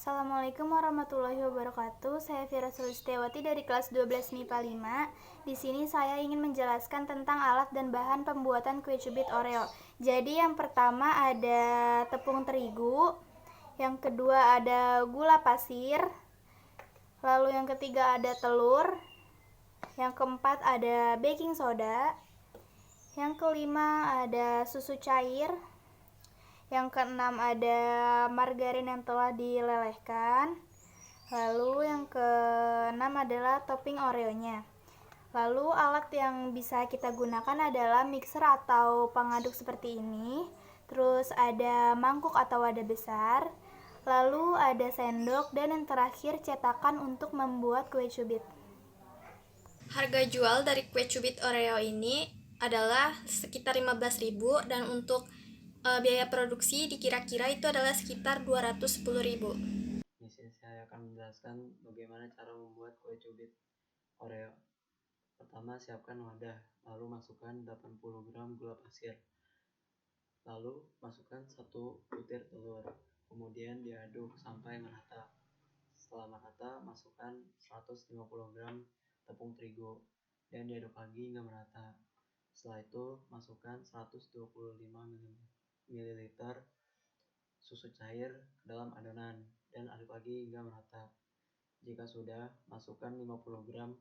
Assalamualaikum warahmatullahi wabarakatuh. Saya Vira Sulistiawati dari kelas 12 MIPA 5. Di sini saya ingin menjelaskan tentang alat dan bahan pembuatan kue cubit Oreo. Jadi yang pertama ada tepung terigu, yang kedua ada gula pasir, lalu yang ketiga ada telur, yang keempat ada baking soda, yang kelima ada susu cair, yang keenam ada margarin yang telah dilelehkan. Lalu yang keenam adalah topping Oreonya. Lalu alat yang bisa kita gunakan adalah mixer atau pengaduk seperti ini. Terus ada mangkuk atau wadah besar. Lalu ada sendok dan yang terakhir cetakan untuk membuat kue cubit. Harga jual dari kue cubit Oreo ini adalah sekitar 15.000 dan untuk biaya produksi dikira-kira itu adalah sekitar 210.000. Di sini saya akan menjelaskan bagaimana cara membuat kue cubit Oreo. Pertama, siapkan wadah, lalu masukkan 80 gram gula pasir. Lalu masukkan 1 butir telur. Kemudian diaduk sampai merata. Setelah merata, masukkan 150 gram tepung terigu dan diaduk lagi hingga merata. Setelah itu, masukkan 125 ml susu cair ke dalam adonan dan aduk lagi hingga merata. Jika sudah, masukkan 50 gram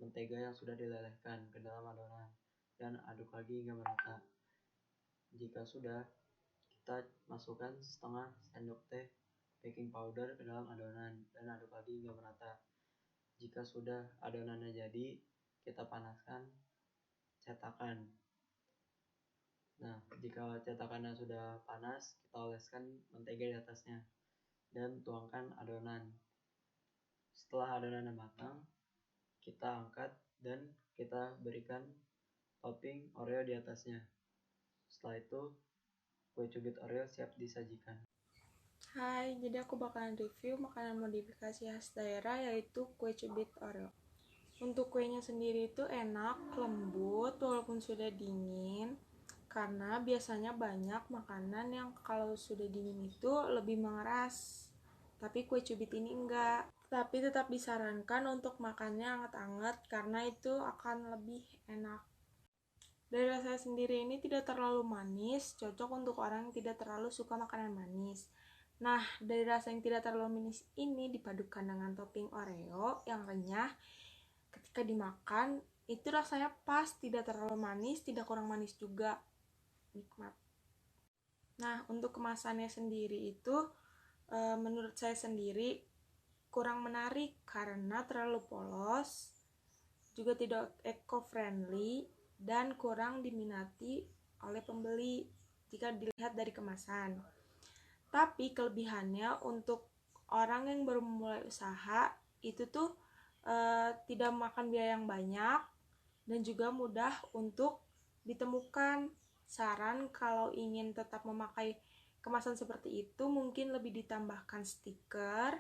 mentega yang sudah dilelehkan ke dalam adonan dan aduk lagi hingga merata. Jika sudah, kita masukkan setengah sendok teh baking powder ke dalam adonan dan aduk lagi hingga merata. Jika sudah adonannya jadi, kita panaskan cetakan. Nah, jika cetakannya sudah panas, kita oleskan mentega di atasnya dan tuangkan adonan. Setelah adonannya matang, kita angkat dan kita berikan topping Oreo di atasnya. Setelah itu, kue cubit Oreo siap disajikan. Hai, jadi aku bakalan review makanan modifikasi khas daerah yaitu kue cubit Oreo. Untuk kuenya sendiri itu enak, lembut walaupun sudah dingin, karena biasanya banyak makanan yang kalau sudah dingin itu lebih mengeras, tapi kue cubit ini enggak. Tapi tetap disarankan untuk makannya hangat-hangat karena itu akan lebih enak. Dari rasa sendiri ini tidak terlalu manis, cocok untuk orang yang tidak terlalu suka makanan manis. Nah, dari rasa yang tidak terlalu manis ini dipadukan dengan topping Oreo yang renyah, ketika dimakan itu rasanya pas, tidak terlalu manis, tidak kurang manis juga, nikmat. Nah, untuk kemasannya sendiri itu menurut saya sendiri kurang menarik karena terlalu polos, juga tidak eco-friendly, dan kurang diminati oleh pembeli jika dilihat dari kemasan. Tapi kelebihannya untuk orang yang baru memulai usaha itu tuh tidak makan biaya yang banyak dan juga mudah untuk ditemukan. Saran kalau ingin tetap memakai kemasan seperti itu mungkin lebih ditambahkan stiker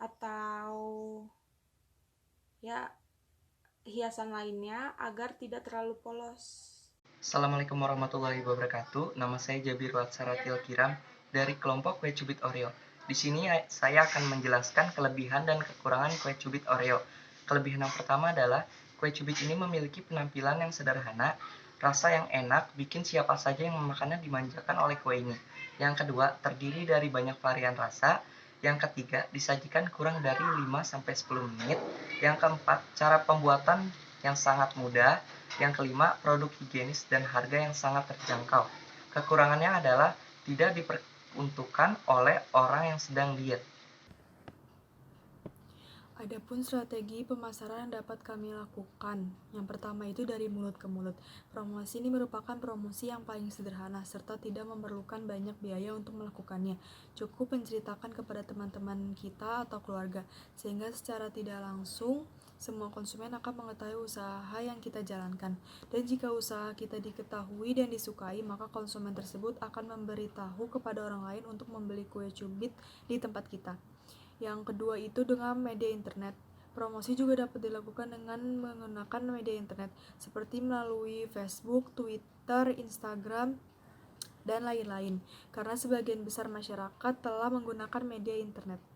atau ya hiasan lainnya agar tidak terlalu polos. Assalamualaikum warahmatullahi wabarakatuh. Nama saya Jabir Watsaratil Kiram dari kelompok kue cubit Oreo. Di sini saya akan menjelaskan kelebihan dan kekurangan kue cubit Oreo. Kelebihan yang pertama adalah kue cubit ini memiliki penampilan yang sederhana, rasa yang enak, bikin siapa saja yang memakannya dimanjakan oleh kue ini. Yang kedua, terdiri dari banyak varian rasa. Yang ketiga, disajikan kurang dari 5-10 menit. Yang keempat, cara pembuatan yang sangat mudah. Yang kelima, produk higienis dan harga yang sangat terjangkau. Kekurangannya adalah tidak diperuntukkan oleh orang yang sedang diet. Adapun strategi pemasaran yang dapat kami lakukan. Yang pertama itu dari mulut ke mulut. Promosi ini merupakan promosi yang paling sederhana serta tidak memerlukan banyak biaya untuk melakukannya. Cukup menceritakan kepada teman-teman kita atau keluarga, sehingga secara tidak langsung semua konsumen akan mengetahui usaha yang kita jalankan. Dan jika usaha kita diketahui dan disukai, maka konsumen tersebut akan memberitahu kepada orang lain untuk membeli kue cubit di tempat kita. Yang kedua itu dengan media internet. Promosi juga dapat dilakukan dengan menggunakan media internet seperti melalui Facebook, Twitter, Instagram, dan lain-lain. Karena sebagian besar masyarakat telah menggunakan media internet.